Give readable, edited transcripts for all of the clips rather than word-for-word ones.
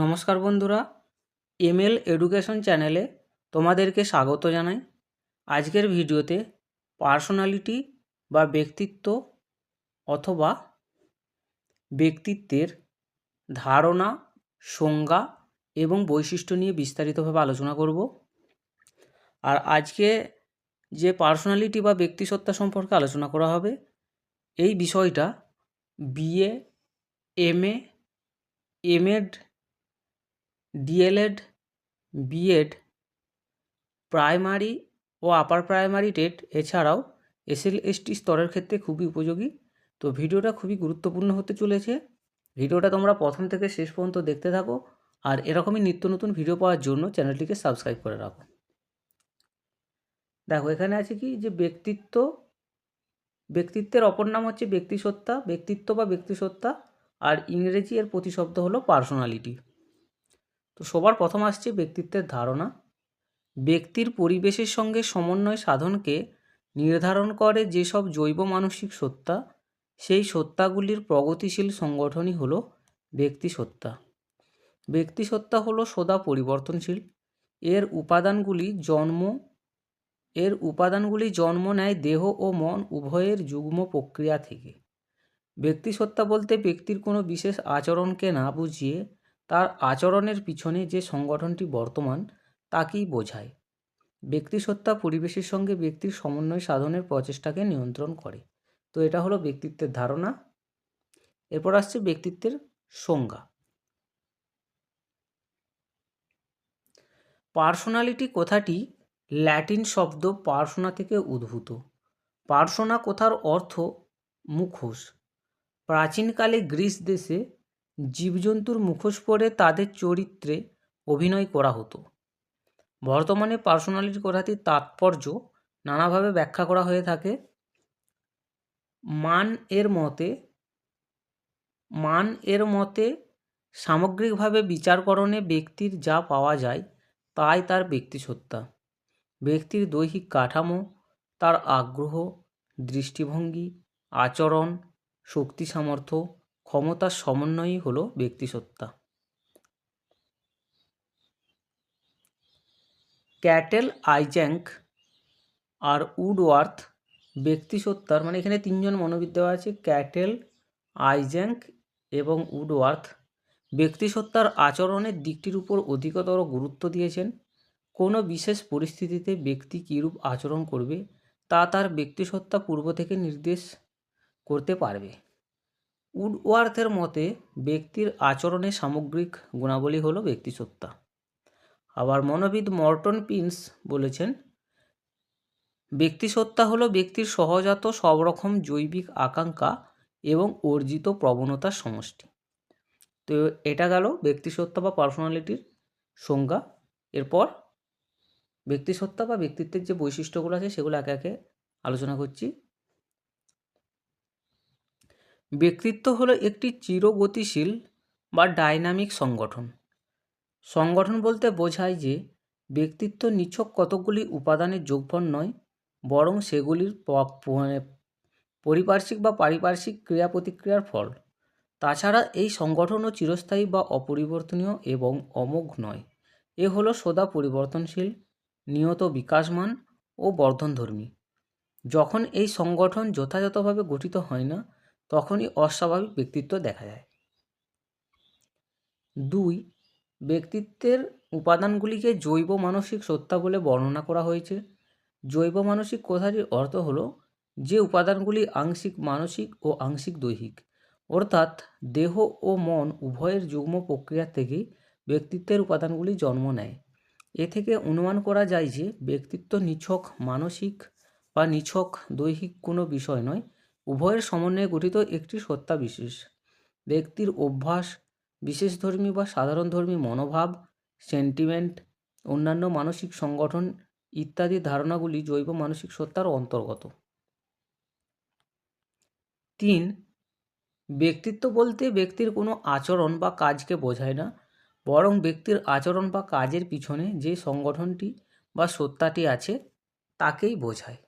নমস্কার বন্ধুরা, ML education চ্যানেলে তোমাদেরকে স্বাগত জানাই। আজকের ভিডিওতে পার্সোনালিটি বা ব্যক্তিত্ব অথবা ব্যক্তিত্বের ধারণা, সংজ্ঞা এবং বৈশিষ্ট্য নিয়ে বিস্তারিতভাবে আলোচনা করব। আর আজকে যে পার্সোনালিটি বা ব্যক্তিসত্তা সম্পর্কে আলোচনা করা হবে, এই বিষয়টা BA, MA, MEd, DElEd, BEd, primary ও আপার প্রাইমারি টেট এছাড়াও এসএলএসটি স্তরের ক্ষেত্রে খুবই উপযোগী। তো ভিডিওটা খুবই গুরুত্বপূর্ণ হতে চলেছে। ভিডিওটা তোমরা প্রথম থেকে শেষ পর্যন্ত দেখতে থাকো, আর এরকমই নিত্য নতুন ভিডিও পাওয়ার জন্য চ্যানেলটিকে সাবস্ক্রাইব করে রাখো। দেখো, এখানে আছে কি যে ব্যক্তিত্বের অপর নাম হচ্ছে ব্যক্তিসত্তা, ব্যক্তিত্ব বা ব্যক্তিসত্তা, আর ইংরেজি এর প্রতিশব্দ হলো পার্সোনালিটি। তো সবার প্রথম আসছে ব্যক্তিত্বের ধারণা। ব্যক্তির পরিবেশের সঙ্গে সমন্বয় সাধনকে নির্ধারণ করে যেসব জৈব মানসিক সত্তা, সেই সত্তাগুলির প্রগতিশীল সংগঠনই হলো ব্যক্তিসত্তা। ব্যক্তিসত্তা হলো সদা পরিবর্তনশীল। এর উপাদানগুলি জন্ম নেয় দেহ ও মন উভয়ের যুগ্ম প্রক্রিয়া থেকে। ব্যক্তিসত্তা বলতে ব্যক্তির কোনো বিশেষ আচরণকে না বুঝিয়ে তার আচরণের পিছনে যে সংগঠনটি বর্তমান তাকেই বোঝায়। ব্যক্তিসত্তা পরিবেশের সঙ্গে ব্যক্তির সমন্বয় সাধনের প্রচেষ্টাকে নিয়ন্ত্রণ করে। তো এটা হলো ব্যক্তিত্বের ধারণা। এরপর আসছে ব্যক্তিত্বের সংজ্ঞা। পার্সোনালিটি কথাটি ল্যাটিন শব্দ পার্সোনা থেকে উদ্ভূত। পার্সোনা কথার অর্থ মুখোশ। প্রাচীনকালে গ্রিস দেশে জীবজন্তুর মুখোশ পরে তাদের চরিত্রে অভিনয় করা হতো। বর্তমানে পার্সোনালিটি কথাটির তাৎপর্য নানাভাবে ব্যাখ্যা করা হয়ে থাকে। মান এর মতে সামগ্রিকভাবে বিচারকরণে ব্যক্তির যা পাওয়া যায় তাই তার ব্যক্তিসত্তা। ব্যক্তির দৈহিক কাঠামো, তার আগ্রহ, দৃষ্টিভঙ্গি, আচরণ, শক্তি সামর্থ্য, ক্ষমতার সমন্বয়ই হলো ব্যক্তিসত্তা। ক্যাটেল, আইজ্যাক আর উডওয়ার্থ ব্যক্তিসত্তার, মানে এখানে তিনজন মনোবিদ দেওয়া আছে, ক্যাটেল, আইজ্যাক এবং উডওয়ার্থ, ব্যক্তিসত্তার আচরণের দিকটির উপর অধিকতর গুরুত্ব দিয়েছেন। কোনো বিশেষ পরিস্থিতিতে ব্যক্তি কীরূপ আচরণ করবে তা তার ব্যক্তিসত্তা পূর্ব থেকে নির্দেশ করতে পারবে। উডওয়ার্থের মতে ব্যক্তির আচরণের সামগ্রিক গুণাবলী হলো ব্যক্তিসত্তা। আবার মনোবিদ মর্টন পিন্স বলেছেন, ব্যক্তিসত্তা হলো ব্যক্তির সহজাত সব রকম জৈবিক আকাঙ্ক্ষা এবং অর্জিত প্রবণতার সমষ্টি। তো এটা গেল ব্যক্তিসত্তা বা পার্সোনালিটির সংজ্ঞা। এরপর ব্যক্তিসত্তা বা ব্যক্তিত্বের যে বৈশিষ্ট্যগুলো আছে সেগুলো একে একে আলোচনা করছি। ব্যক্তিত্ব হলো একটি চিরগতিশীল বা ডাইনামিক সংগঠন বলতে বোঝায় যে ব্যক্তিত্ব নিছক কতকগুলি উপাদানের যোগফল নয়, বরং সেগুলির পারিপার্শ্বিক বা পারিপার্শ্বিক ক্রিয়া প্রতিক্রিয়ার ফল। তাছাড়া এই সংগঠনও চিরস্থায়ী বা অপরিবর্তনীয় এবং অমোঘ নয়। এ হলো সদা পরিবর্তনশীল, নিয়ত বিকাশমান ও বর্ধনধর্মী। যখন এই সংগঠন যথাযথভাবে গঠিত হয় না, তখনই অস্বাভাবিক ব্যক্তিত্ব দেখা যায়। 2. ব্যক্তিত্বের উপাদানগুলিকে জৈব মানসিক সত্তা বলে বর্ণনা করা হয়েছে। জৈব মানসিক কথাটির অর্থ হলো যে উপাদানগুলি আংশিক মানসিক ও আংশিক দৈহিক, অর্থাৎ দেহ ও মন উভয়ের যুগ্ম প্রক্রিয়া থেকেই ব্যক্তিত্বের উপাদানগুলি জন্ম নেয়। এ থেকে অনুমান করা যায় যে ব্যক্তিত্ব নিছক মানসিক বা নিছক দৈহিক কোনো বিষয় নয়, উভয়ের সমন্বয়ে গঠিত একটি সত্তা বিশেষ। ব্যক্তির অভ্যাস, বিশেষধর্মী বা সাধারণধর্মী মনোভাব, সেন্টিমেন্ট, অন্যান্য মানসিক সংগঠন ইত্যাদি ধারণাগুলি জৈব মানসিক সত্তার অন্তর্গত। 3. ব্যক্তিত্ব বলতে ব্যক্তির কোনো আচরণ বা কাজকে বোঝায় না, বরং ব্যক্তির আচরণ বা কাজের পিছনে যে সংগঠনটি বা সত্তাটি আছে তাকেই বোঝায়।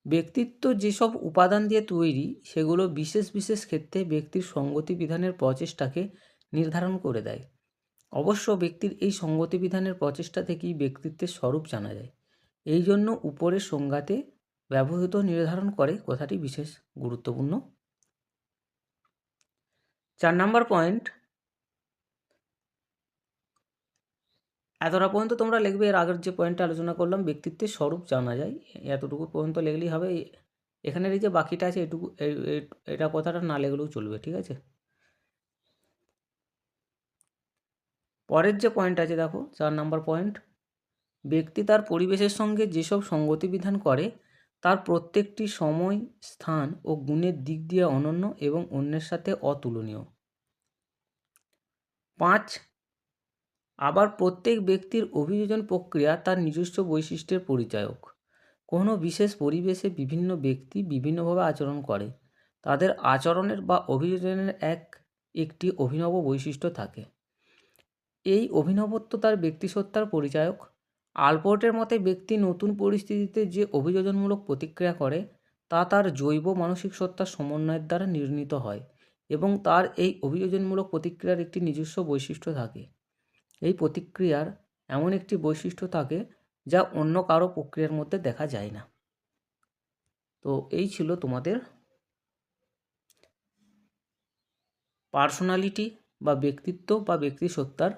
ব্যক্তিত্ব যেসব উপাদান দিয়ে তৈরি সেগুলো বিশেষ বিশেষ ক্ষেত্রে ব্যক্তির সঙ্গতি বিধানের প্রচেষ্টাকে নির্ধারণ করে দেয়। অবশ্য ব্যক্তির এই সঙ্গতি বিধানের প্রচেষ্টা থেকেই ব্যক্তিত্বের স্বরূপ জানা যায়। এই জন্য উপরের সংজ্ঞাতে ব্যবহৃত নির্ধারণ করে কথাটি বিশেষ গুরুত্বপূর্ণ। 4 নম্বর পয়েন্ট, এতটা পর্যন্ত তোমরা লিখবে। এর আগের যে পয়েন্টটা আলোচনা করলাম, ব্যক্তিত্বের স্বরূপ জানা যায়, এতটুকু পর্যন্ত লিখলেই হবে। এখানের এই যে বাকিটা আছে এটুকু, এটা কথাটা না লিখলেও চলবে, ঠিক আছে। পরের যে পয়েন্ট আছে দেখো, 4 নম্বর পয়েন্ট, ব্যক্তি তার পরিবেশের সঙ্গে যেসব সঙ্গতি বিধান করে তার প্রত্যেকটি সময়, স্থান ও গুণের দিক দিয়ে অনন্য এবং অন্যের সাথে অতুলনীয়। 5, আবার প্রত্যেক ব্যক্তির অভিযোজন প্রক্রিয়া তার নিজস্ব বৈশিষ্ট্যের পরিচায়ক। কোনো বিশেষ পরিবেশে বিভিন্ন ব্যক্তি বিভিন্নভাবে আচরণ করে, তাদের আচরণের বা অভিযোজনের একটি অভিনব বৈশিষ্ট্য থাকে। এই অভিনবত্ব তার ব্যক্তিসত্তার পরিচায়ক। আলপোর্টের মতে ব্যক্তি নতুন পরিস্থিতিতে যে অভিযোজনমূলক প্রতিক্রিয়া করে তা তার জৈব মানসিক সত্তার সমন্বয়ের দ্বারা নির্ণীত হয় এবং তার এই অভিযোজনমূলক প্রতিক্রিয়ার একটি নিজস্ব বৈশিষ্ট্য থাকে। এই প্রতিক্রিয়ার এমন একটি বৈশিষ্ট্য থাকে যা অন্য কারো প্রক্রিয়ার মধ্যে দেখা যায় না। তো এই ছিল তোমাদের পার্সোনালিটি বা ব্যক্তিত্ব বা ব্যক্তিসত্তার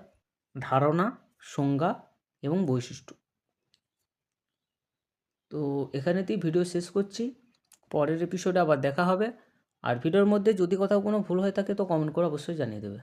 ধারণা, সংজ্ঞা এবং বৈশিষ্ট্য। তো এখানেতেই ভিডিও শেষ করছি। পরের এপিসোডে আবার দেখা হবে। আর ভিডিওর মধ্যে যদি কোথাও কোনো ভুল হয়ে থাকে তো কমেন্ট করে অবশ্যই জানিয়ে দেবে।